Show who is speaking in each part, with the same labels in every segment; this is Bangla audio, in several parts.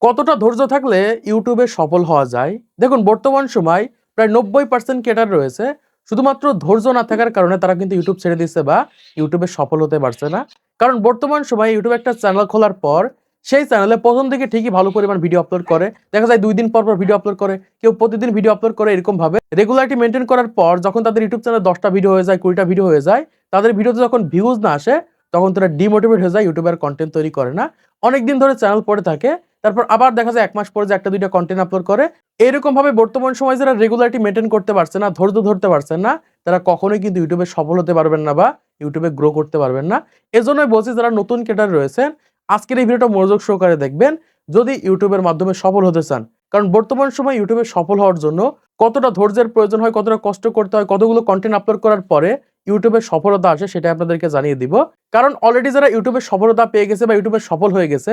Speaker 1: কতটা ধৈর্য থাকলে ইউটিউবে সফল হওয়া যায়? দেখুন, বর্তমান সময় প্রায় 90% ক্রিয়েটর রয়েছে শুধুমাত্র ধৈর্য না থাকার কারণে তারা কিন্তু ইউটিউব ছেড়ে দিচ্ছে বা ইউটিউবে সফল হতে পারছে না। কারণ বর্তমান সময়ে ইউটিউবে একটা চ্যানেল খোলার পর সেই চ্যানেলে প্রথম দিকে ঠিকই ভালো পরিমাণ ভিডিও আপলোড করে। দেখা যায় 2 দিন পর ভিডিও আপলোড করে, কেউ প্রতিদিন ভিডিও আপলোড করে। এরকম ভাবে রেগুলারিটি মেইনটেইন করার পর যখন তাদের ইউটিউব চ্যানেলে 10 টা ভিডিও হয়ে যায়, 20 টা ভিডিও হয়ে যায়, তাদের ভিডিওতে যখন ভিউজ না আসে তখন তারা ডিমোটিভেট হয়ে যায়, ইউটিউবে কনটেন্ট তৈরি করে না। অনেকদিন ধরে চ্যানেল পড়ে থাকে। তারপর আবার দেখা যায় 1 মাস পরে যে 1 টা 2 টা কনটেন্ট আপলোড করে। এরকম ভাবে বর্তমান সময়ে যারা রেগুলারিটি মেইনটেইন করতে পারছে না, ধৈর্য ধরতে পারছেন না, তারা কখনোই কিন্তু ইউটিউবে সফল হতে পারবেন না বা ইউটিউবে গ্রো করতে পারবেন না। এজন্যই বলছি, যারা নতুন ক্রিয়েটর রয়েছেন আজকের এই ভিডিওটা মনোযোগ সহকারে দেখবেন যদি ইউটিউবের মাধ্যমে সফল হতে চান। কারণ বর্তমান সময়ে ইউটিউবে সফল হওয়ার জন্য কতটা ধৈর্যের প্রয়োজন হয়, কতটা কষ্ট করতে হয়, কতগুলো কনটেন্ট আপলোড করার পরে ইউটিউবে সফলতা আসে সেটা আপনাদেরকে জানিয়ে দিব। কারণ অলরেডি যারা ইউটিউবে সফলতা পেয়ে গেছে বা ইউটিউবে সফল হয়ে গেছে,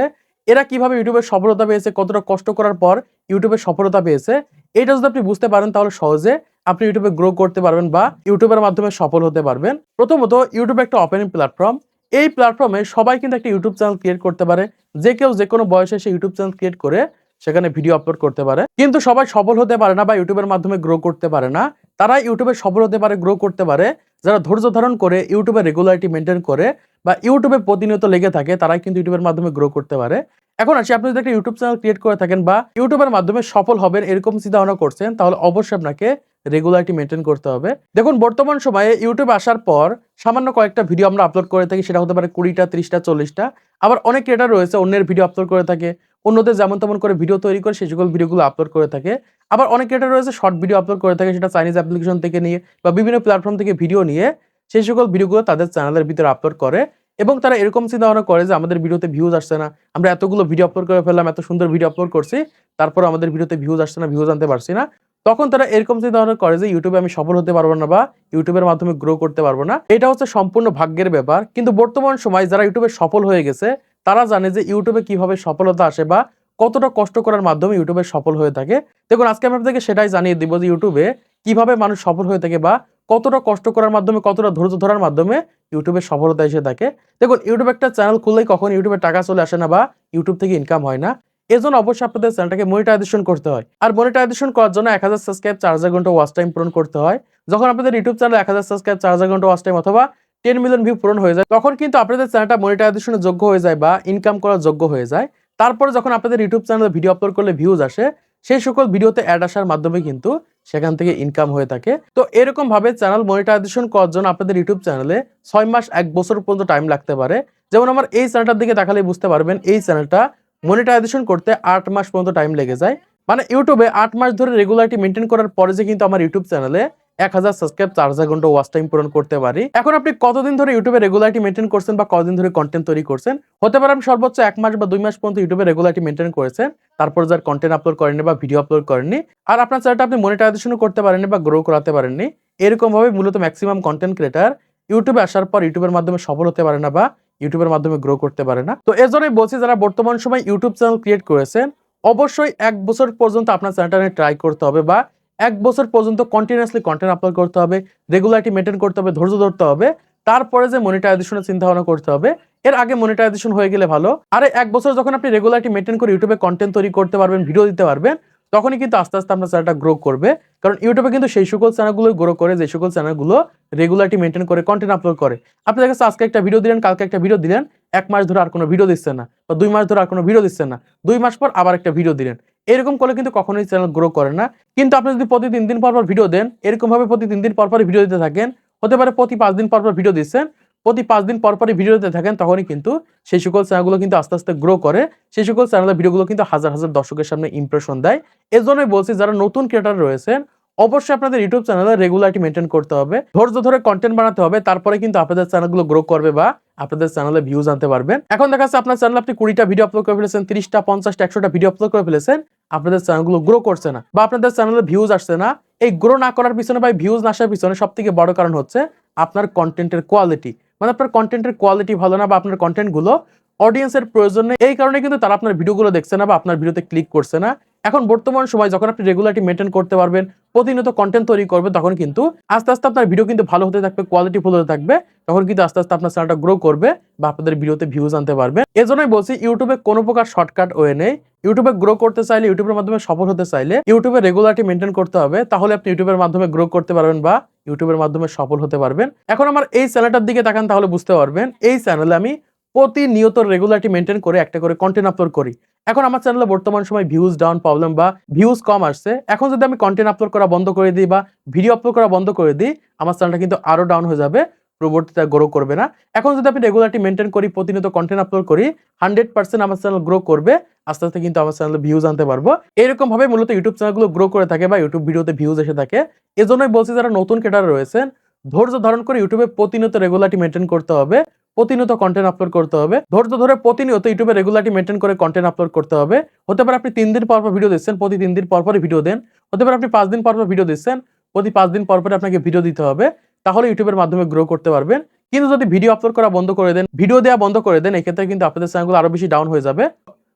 Speaker 1: এরা কিভাবে ইউটিউবে সফলতা পেয়েছে, কতটা কষ্ট করার পর ইউটিউবে সফলতা পেয়েছে, এটা যদি আপনি বুঝতে পারেন তাহলে সহজে আপনি ইউটিউবে গ্রো করতে পারবেন বা ইউটিউবের মাধ্যমে সফল হতে পারবেন। প্রথমত, ইউটিউব একটা ওপেন প্ল্যাটফর্ম। এই প্ল্যাটফর্মে সবাই কিন্তু একটা ইউটিউব চ্যানেল ক্রিয়েট করতে পারে। যে কেউ যে কোনো বয়সে সে ইউটিউব চ্যানেল ক্রিয়েট করে সেখানে ভিডিও আপলোড করতে পারে। কিন্তু সবাই সফল হতে পারে না বা ইউটিউবের মাধ্যমে গ্রো করতে পারে না। তারা ইউটিউবে সফল হতে পারে, গ্রো করতে পারে যারা ধৈর্য ধারণ করে ইউটিউবে রেগুলারিটি মেইনটেইন করে বা ইউটিউবে প্রতিনিয়ত লেগে থাকে, তারাই কিন্তু ইউটিউবের মাধ্যমে গ্রো করতে পারে। এখন আসি, আপনি যদি একটা ইউটিউব চ্যানেল ক্রিয়েট করে থাকেন বা ইউটিউবের মাধ্যমে সফল হবেন এরকম চিন্তা ভাবনা করছেন, তাহলে অবশ্যই আপনাকে রেগুলারিটি মেইনটেইন করতে হবে। দেখুন, বর্তমান সময়ে ইউটিউবে আসার পর সামান্য কয়েকটা ভিডিও আমরা আপলোড করে থাকি, সেটা হতে পারে 20টা, 30টা, 40টা। আবার অনেক ক্রিয়েটর রয়েছে অন্যের ভিডিও আপলোড করে থাকে, অন্যদের যেমন তেমন করে ভিডিও তৈরি করে সেই সকল ভিডিওগুলো আপলোড করে থাকে। আবার অনেক ক্রিয়েটর রয়েছে শর্ট ভিডিও আপলোড করে থাকে, সেটা চাইনিজ অ্যাপ্লিকেশন থেকে নিয়ে বা বিভিন্ন প্ল্যাটফর্ম থেকে ভিডিও নিয়ে সেই সকল ভিডিওগুলো তাদের চ্যানেলের ভিতরে আপলোড করে। এবং তারা এরকম চিন্তা ভাবনা করে যে আমাদের ভিডিওতে ভিউজ আসছে না, আমরা এতগুলো ভিডিও আপলোড করে ফেললাম, এত সুন্দর ভিডিও আপলোড করছি, তারপর আমাদের ভিডিওতে ভিউজ আসছে না, ভিউজ আনতে পারছি না। তখন তারা এরকম চিন্তা ভাবনা করে যে ইউটিউবে আমি সফল হতে পারবো না বা ইউটিউবের মাধ্যমে গ্রো করতে পারবো না। এটা হচ্ছে সম্পূর্ণ ভাগ্যের ব্যাপার। কিন্তু বর্তমান সময় যারা ইউটিউবে সফল হয়ে গেছে তারা জানে যে ইউটিউবে কিভাবে সফলতা আসে বা কতটা কষ্ট করার মাধ্যমে ইউটিউবে সফল হয়ে থাকে। দেখুন, আজকে আমি আপনাদেরকে সেটাই জানিয়ে দিব যে ইউটিউবে কিভাবে মানুষ সফল হয়ে থাকে বা কতটা কষ্ট করার মাধ্যমে, কতটা ধৈর্য ধরার মাধ্যমে ইউটিউবে সফলতা এসে থাকে। দেখুন, ইউটিউবে একটা চ্যানেল খুললেই কখন ইউটিউবে টাকা চলে আসে না বা ইউটিউব থেকে ইনকাম হয় না। এজন্য অবশ্যই আপনাদের চ্যানেলটাকে মনিটাইজেশন করতে হয়। আর মনিটাইজেশন করার জন্য 1000 সাবস্ক্রাইব, 4000 ঘন্টা ওয়াচ টাইম পূরণ করতে হয়। যখন আপনাদের ইউটিউব চ্যানেলে 1000 সাবস্ক্রাইব, 4000 ঘন্টা ওয়াচ টাইম অথবা 10 মিলিয়ন ভিউ পূরণ হয়ে যায়, তখন কিন্তু আপনাদের চ্যানেলটা মনিটাইজেশনের যোগ্য হয়ে যায় বা ইনকাম করার যোগ্য হয়ে যায়। তারপরে যখন আপনাদের ইউটিউব চ্যানেলে ভিডিও আপলোড করলে ভিউজ আসে, সেই সকল ভিডিওতে অ্যাড আসার মাধ্যমে কিন্তু সেখান থেকে ইনকাম হয়ে থাকে। তো এরকম ভাবে চ্যানেল মনিটাইজেশন করার জন্য আপনাদের ইউটিউব চ্যানেলে 6 মাস 1 বছর পর্যন্ত টাইম লাগতে পারে। যেমন আমার এই চ্যানেলটার দিকে তাকালেই বুঝতে পারবেন, এই চ্যানেলটা মনিটাইজেশন করতে 8 মাস পর্যন্ত টাইম লেগে যায়। মানে ইউটিউবে 8 মাস ধরে রেগুলারিটি মেইনটেইন করার পরে যে কিন্তু আমার ইউটিউব চ্যানেলে 1000 সাবস্ক্রাইব, 4000 ঘন্টা ওয়াচ টাইম পূরণ করতে পারি। এখন আপনি কতদিন ধরে ইউটিউবে রেগুলারিটি মেইনটেইন করছেন বা কতদিন ধরে কন্টেন্ট তৈরি করছেন? হতে পারে আপনি সর্বোচ্চ 1 মাস বা 2 মাস পর্যন্ত ইউটিউবে রেগুলারিটি মেইনটেইন করেছেন। তারপর যার কন্টেন্ট আপলোড করেননি বা ভিডিও আপলোড করেননি। আর আপনার চ্যানেলটা আপনি মনিটাইজেশনও করতে পারেননি বা গ্রো করাতে পারেননি। এরকম ভাবে মূলত ম্যাক্সিমাম কন্টেন্ট ক্রিয়েটর ইউটিউবে আসার পর ইউটিউবের মাধ্যমে সফল হতে পারে না বা ইউটিউবের মাধ্যমে গ্রো করতে পারে না। তো এজন্যই বলছি, যারা বর্তমান সময় ইউটিউব চ্যানেল ক্রিয়েট করেছেন অবশ্যই 1 বছর পর্যন্ত আপনার চ্যানেলটা নিয়ে ট্রাই করতে হবে বা 1 বছর পর্যন্ত কন্টিনিউয়াসলি কন্টেন্ট আপলোড করতে হবে, রেগুলারিটি মেইনটেইন করতে হবে, ধৈর্য ধরতে হবে। তারপরে যে মনিটাইজেশনের চিন্তা ভাবনা করতে হবে। এর আগে মনিটাইজেশন হয়ে গেলে ভালো। আরে 1 বছর যখন আপনি রেগুলারিটি মেইনটেইন করে ইউটিউবে কন্টেন্ট তৈরি করতে পারবেন, ভিডিও দিতে পারবেন, তখনই কিন্তু আস্তে আস্তে আপনার চ্যানেলটা গ্রো করবে। কারণ ইউটিউবে কিন্তু সেই সকল চ্যানেলগুলোই গ্রো করে যে সকল চ্যানেলগুলো রেগুলারিটি মেইনটেইন করে কন্টেন্ট আপলোড করে। আপনি দেখা যাচ্ছে আজকে একটা ভিডিও দিলেন, কালকে একটা ভিডিও দিলেন, 1 মাস ধরে আর কোনো ভিডিও দিচ্ছেন না বা 2 মাস ধরে আর কোনো ভিডিও দিচ্ছেন না। 2 মাস পর আবার একটা ভিডিও দিলেন। এরকম করলে কিন্তু কখনোই চ্যানেল গ্রো করে না। কিন্তু আপনি যদি প্রতি 3 দিন পর ভিডিও দেন, এরকম ভাবে প্রতি 3 দিন পর ভিডিও দিতে থাকেন, হতে পারে প্রতি 5 দিন পর ভিডিও দিচ্ছেন, প্রতি 5 দিন পরই ভিডিও দিতে থাকেন, তখনই কিন্তু সেই সকল চ্যানেলগুলো কিন্তু আস্তে আস্তে গ্রো করে। সেই সকল চ্যানেলের ভিডিওগুলো কিন্তু হাজার হাজার দর্শকের সামনে ইমপ্রেশন দেয়। এজন্যই বলছি, যারা নতুন ক্রিয়েটর রয়েছেন অবশ্যই আপনাদের ইউটিউব চ্যানেলে রেগুলারিটি মেইনটেইন করতে হবে, ধৈর্য ধরে কন্টেন্ট বানাতে হবে। তারপরে কিন্তু আপনাদের চ্যানেলগুলো গ্রো করবে বা আপনাদের চ্যানেলে ভিউজ আনতে পারবেন। এখন দেখা যাচ্ছে আপনার চ্যানেলে আপনি 20টা ভিডিও আপলোড করে ফেলেছেন, 30টা, 50টা, 100টা ভিডিও আপলোড করে ফেলেছেন, আপনাদের চ্যানেলগুলো গ্রো করছে না বা আপনাদের চ্যানেলে ভিউজ আসছে না। এই গ্রো না করার পিছনে বা ভিউজ না আসার পিছনে সবথেকে বড় কারণ হচ্ছে আপনার কন্টেন্টের কোয়ালিটি। মানে আপনার কন্টেন্টের কোয়ালিটি ভালো না বা আপনার কন্টেন্টগুলো অডিয়েন্সের প্রয়োজন নেই। এই কারণে কিন্তু তারা আপনার ভিডিওগুলো দেখছে না বা আপনার ভিডিওতে ক্লিক করছে না। এখন বর্তমান সময় যখন আপনি রেগুলারিটি মেনটেন করতে পারবেন, প্রতিনিয়ত কনটেন্ট তৈরি করবেন, তখন কিন্তু আস্তে, আস্তে আপনার ভিডিও কিন্তু ভালো হতে থাকবে, কোয়ালিটিফুল হতে থাকবে। তখন কিন্তু আস্তে, আস্তে আপনার চ্যানেলটা গ্রো করবে বা আপনাদের ভিডিওতে ভিউজ আনতে পারবেন। এজন্যই বলছি ইউটিউবে কোনো প্রকার শর্টকাট ওয়ে নেই। ইউটিউবে গ্রো করতে চাইলে, ইউটিউবের মাধ্যমে সফল হতে চাইলে ইউটিউবে রেগুলারিটি মেনটেন করতে হবে। তাহলে আপনি ইউটিউবের মাধ্যমে গ্রো করতে পারবেন বা ইউটিউবের মাধ্যমে সফল হতে পারবেন। এখন আমার এই চ্যানেলটার দিকে তাকান, তাহলে বুঝতে পারবেন এই চ্যানেলে আমি প্রতিনিয়ত রেগুলারিটি মেনটেন করে একটা করে কনটেন্ট আপলোড করি। এখন আমার চ্যানেলে বর্তমান সময় ভিউজ ডাউন প্রবলেম বা ভিউজ কম আসছে। এখন যদি আমি কনটেন্ট আপলোড করা বন্ধ করে দিই বা ভিডিও আপলোড করা বন্ধ করে দিই, আমার চ্যানেলটা কিন্তু আরো ডাউন হয়ে যাবে, পরবর্তীতে গ্রো করবে না। এখন যদি আমি রেগুলারিটি মেনটেন করি, প্রতিনিয়ত কনটেন্ট আপলোড করি, 100% আমার চ্যানেল গ্রো করবে। আস্তে, আস্তে কিন্তু আমার চ্যানেলে ভিউজ আনতে পারবো। এরকম ভাবে মূলত ইউটিউব চ্যানেলগুলো গ্রো করে থাকে বা ইউটিউব ভিডিওতে ভিউজ এসে থাকে। এজন্যই বলছি যারা নতুন ক্রিয়েটর রয়েছেন, ধৈর্য ধারণ করে ইউটিউবে প্রতিনিয়ত রেগুলারিটি মেনটেন করতে হবে। প্রতিনিয়ত কনটেন্ট আপলোড করতে হবে। ধৈর্য ধরে প্রতিনিয়ত ইউটিউবে রেগুলারিটি মেনটেন করে কনটেন্ট আপলোড করতে হবে। হতে পারে আপনি 3 দিন পর ভিডিও দিচ্ছেন, প্রতি 3 দিন পরই ভিডিও দেন। হতে পারে আপনি 5 দিন পর ভিডিও দিচ্ছেন, প্রতি 5 দিন পর আপনাকে ভিডিও দিতে হবে। তাহলে ইউটিউবের মাধ্যমে গ্রো করতে পারবেন। কিন্তু যদি ভিডিও আপলোড করা বন্ধ করে দেন, ভিডিও দেওয়া বন্ধ করে দেন, এক্ষেত্রে কিন্তু আপনাদের চ্যানেলগুলো আরো বেশি ডাউন হয়ে যাবে।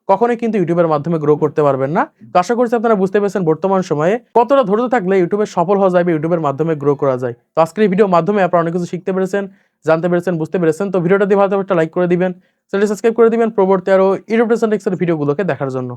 Speaker 1: কখনোই কিন্তু ইউটিউবের মাধ্যমে গ্রো করতে পারবেন না। তো আশা করছি আপনারা বুঝতে পেরেছেন বর্তমান সময়ে কতটা ধৈর্য থাকলে ইউটিউবে সফল হওয়া যায় বা ইউটিউবের মাধ্যমে গ্রো করা যায়। তো আজকের এই ভিডিওর মাধ্যমে আপনারা অনেক কিছু শিখতে পেরেছেন, জানতে পেরেছেন, বুঝতে পেরেছেন। তো ভিডিওটা দিয়ে ভালো লাগলে একটা লাইক করে দিবেন, চ্যানেলটি সাবস্ক্রাইব করে দিবেন পরবর্তী আরো ইউটিউব টিপস এর ভিডিওগুলোকে দেখার জন্য।